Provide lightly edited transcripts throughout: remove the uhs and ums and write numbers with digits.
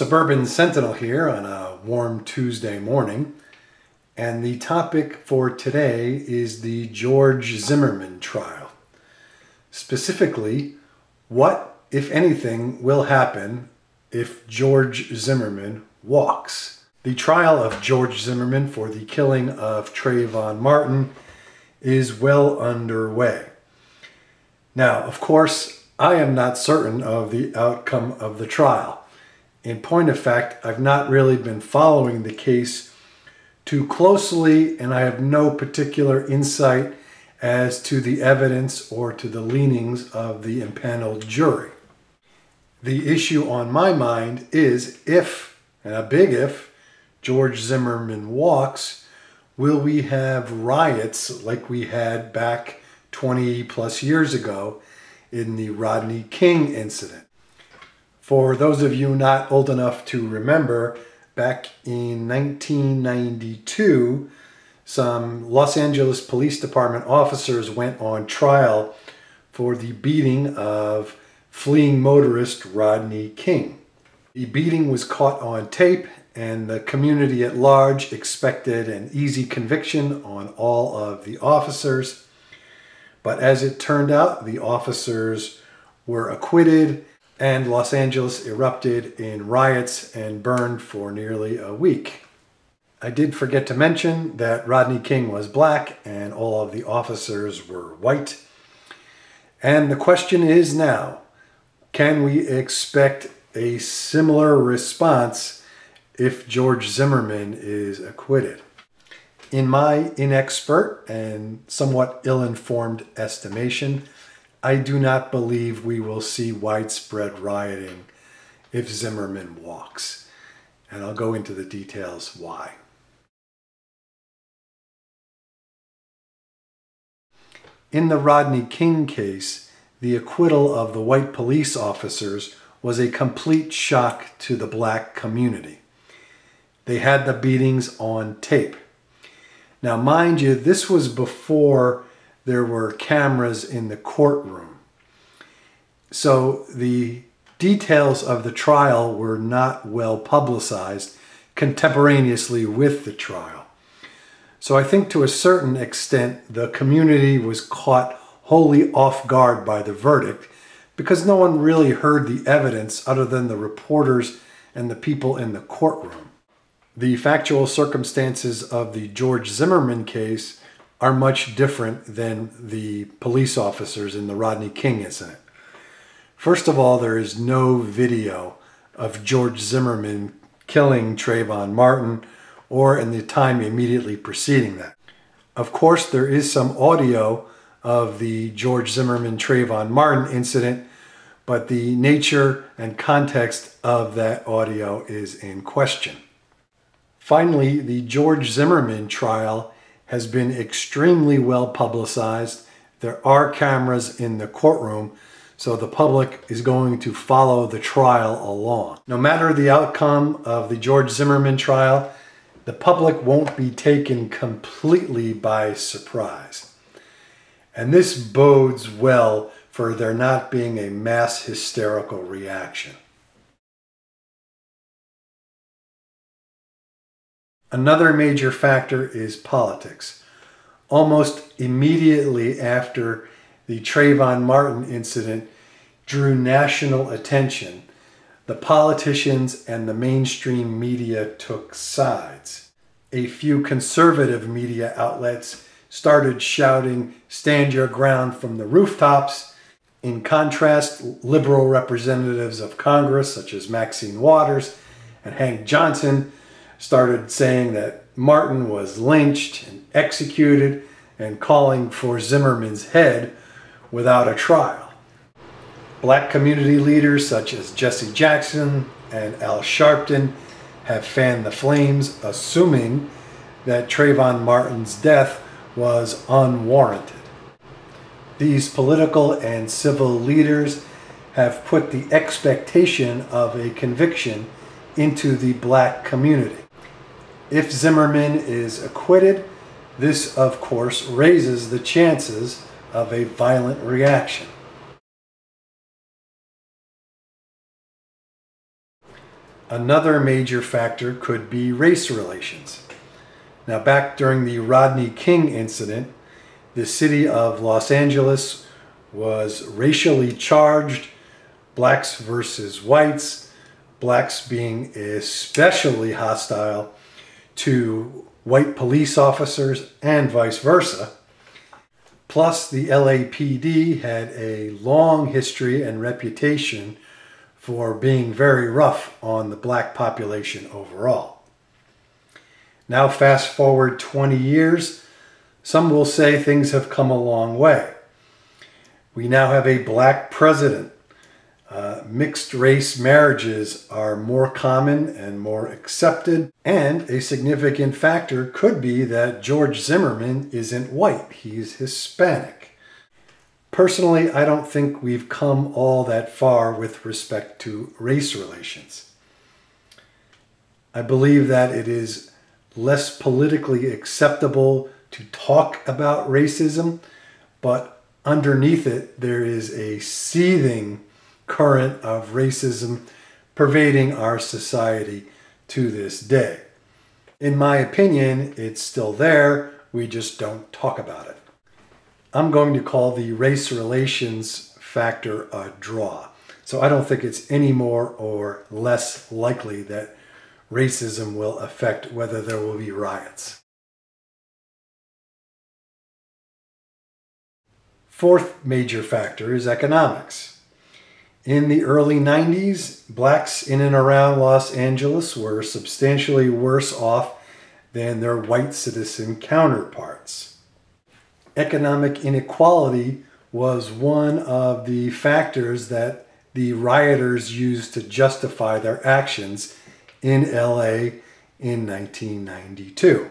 Suburban Sentinel here on a warm Tuesday morning, and the topic for today is the George Zimmerman trial. Specifically, what, if anything, will happen if George Zimmerman walks? The trial of George Zimmerman for the killing of Trayvon Martin is well underway. Now, of course, I am not certain of the outcome of the trial. In point of fact, I've not really been following the case too closely, and I have no particular insight as to the evidence or to the leanings of the impaneled jury. The issue on my mind is if, and a big if, George Zimmerman walks, will we have riots like we had back 20 plus years ago in the Rodney King incident? For those of you not old enough to remember, back in 1992, some Los Angeles Police Department officers went on trial for the beating of fleeing motorist Rodney King. The beating was caught on tape, and the community at large expected an easy conviction on all of the officers. But as it turned out, the officers were acquitted, and Los Angeles erupted in riots and burned for nearly a week. I did forget to mention that Rodney King was black and all of the officers were white. And the question is now, can we expect a similar response if George Zimmerman is acquitted? In my inexpert and somewhat ill-informed estimation, I do not believe we will see widespread rioting if Zimmerman walks. And I'll go into the details why. In the Rodney King case, the acquittal of the white police officers was a complete shock to the black community. They had the beatings on tape. Now, mind you, this was before there were cameras in the courtroom. So the details of the trial were not well publicized contemporaneously with the trial. So I think to a certain extent, the community was caught wholly off guard by the verdict because no one really heard the evidence other than the reporters and the people in the courtroom. The factual circumstances of the George Zimmerman case are much different than the police officers in the Rodney King incident. First of all, there is no video of George Zimmerman killing Trayvon Martin or in the time immediately preceding that. Of course, there is some audio of the George Zimmerman Trayvon Martin incident, but the nature and context of that audio is in question. Finally, the George Zimmerman trial has been extremely well publicized. There are cameras in the courtroom, so the public is going to follow the trial along. No matter the outcome of the George Zimmerman trial, the public won't be taken completely by surprise. And this bodes well for there not being a mass hysterical reaction. Another major factor is politics. Almost immediately after the Trayvon Martin incident drew national attention, the politicians and the mainstream media took sides. A few conservative media outlets started shouting, "Stand your ground" from the rooftops. In contrast, liberal representatives of Congress, such as Maxine Waters and Hank Johnson, started saying that Martin was lynched and executed and calling for Zimmerman's head without a trial. Black community leaders such as Jesse Jackson and Al Sharpton have fanned the flames, assuming that Trayvon Martin's death was unwarranted. These political and civil leaders have put the expectation of a conviction into the black community. If Zimmerman is acquitted, this of course raises the chances of a violent reaction. Another major factor could be race relations. Now, back during the Rodney King incident, the city of Los Angeles was racially charged, blacks versus whites, blacks being especially hostile to white police officers and vice versa. Plus, the LAPD had a long history and reputation for being very rough on the black population overall. Now, fast forward 20 years, some will say things have come a long way. We now have a black president. Mixed race marriages are more common and more accepted, and a significant factor could be that George Zimmerman isn't white, he's Hispanic. Personally, I don't think we've come all that far with respect to race relations. I believe that it is less politically acceptable to talk about racism, but underneath it there is a seething current of racism pervading our society to this day. In my opinion, it's still there, we just don't talk about it. I'm going to call the race relations factor a draw. So I don't think it's any more or less likely that racism will affect whether there will be riots. Fourth major factor is economics. In the early 90s, blacks in and around Los Angeles were substantially worse off than their white citizen counterparts. Economic inequality was one of the factors that the rioters used to justify their actions in LA in 1992.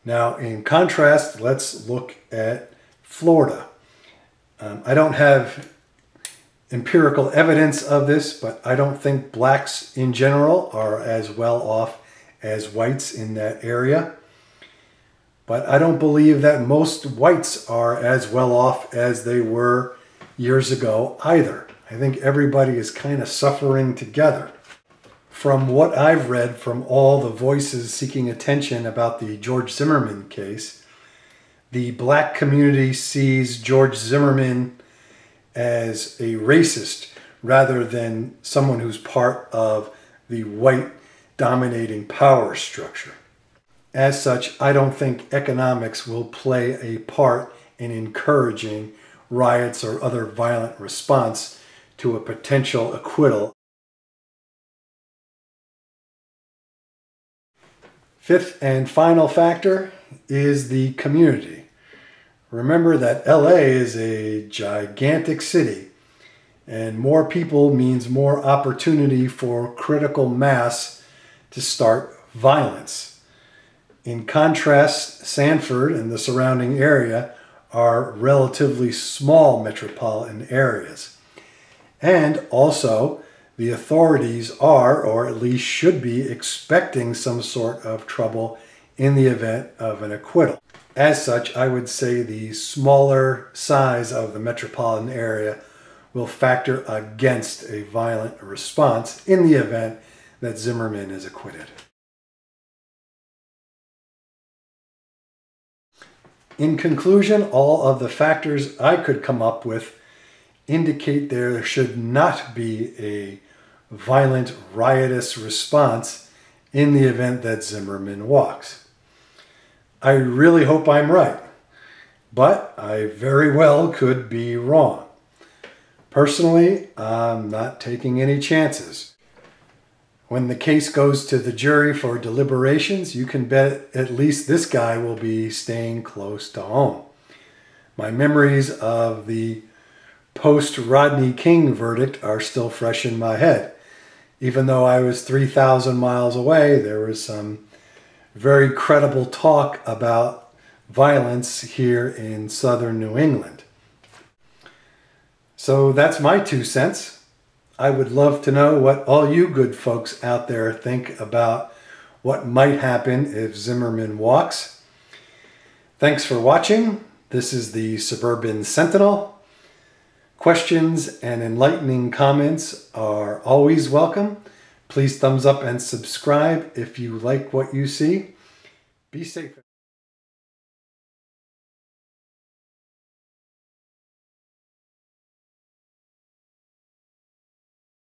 Now, in contrast, let's look at Florida. I don't have empirical evidence of this, but I don't think blacks in general are as well off as whites in that area. But I don't believe that most whites are as well off as they were years ago either. I think everybody is kind of suffering together. From what I've read from all the voices seeking attention about the George Zimmerman case, the black community sees George Zimmerman as a racist rather than someone who's part of the white dominating power structure. As such, I don't think economics will play a part in encouraging riots or other violent response to a potential acquittal. Fifth and final factor is the community. Remember that LA is a gigantic city, and more people means more opportunity for critical mass to start violence. In contrast, Sanford and the surrounding area are relatively small metropolitan areas. And also, the authorities are, or at least should be, expecting some sort of trouble in the event of an acquittal. As such, I would say the smaller size of the metropolitan area will factor against a violent response in the event that Zimmerman is acquitted. In conclusion, all of the factors I could come up with indicate there should not be a violent, riotous response in the event that Zimmerman walks. I really hope I'm right, but I very well could be wrong. Personally, I'm not taking any chances. When the case goes to the jury for deliberations, you can bet at least this guy will be staying close to home. My memories of the post-Rodney King verdict are still fresh in my head. Even though I was 3,000 miles away, there was some very credible talk about violence here in southern New England. So that's my 2 cents. I would love to know what all you good folks out there think about what might happen if Zimmerman walks. Thanks for watching. This is the Suburban Sentinel. Questions and enlightening comments are always welcome. Please thumbs up and subscribe if you like what you see. Be safe.